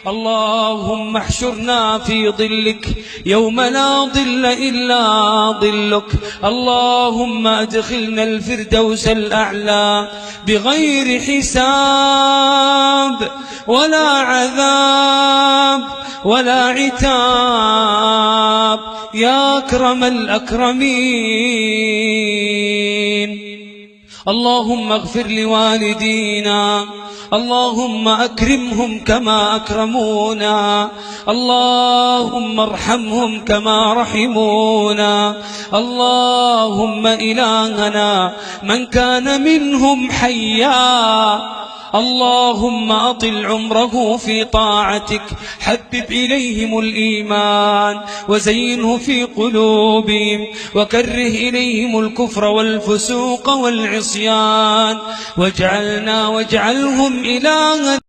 اللهم احشرنا في ظلك يوم لا ظل إلا ظلك. اللهم ادخلنا الفردوس الأعلى بغير حساب ولا عذاب ولا عتاب يا أكرم الأكرمين. اللهم اغفر لوالدينا، اللهم أكرمهم كما أكرمونا، اللهم ارحمهم كما رحمونا. اللهم إلهنا من كان منهم حيا اللهم أطل عمره في طاعتك، حبب إليهم الإيمان وزينه في قلوبهم، وكره إليهم الكفر والفسوق والعصيان، واجعلنا واجعلهم إلها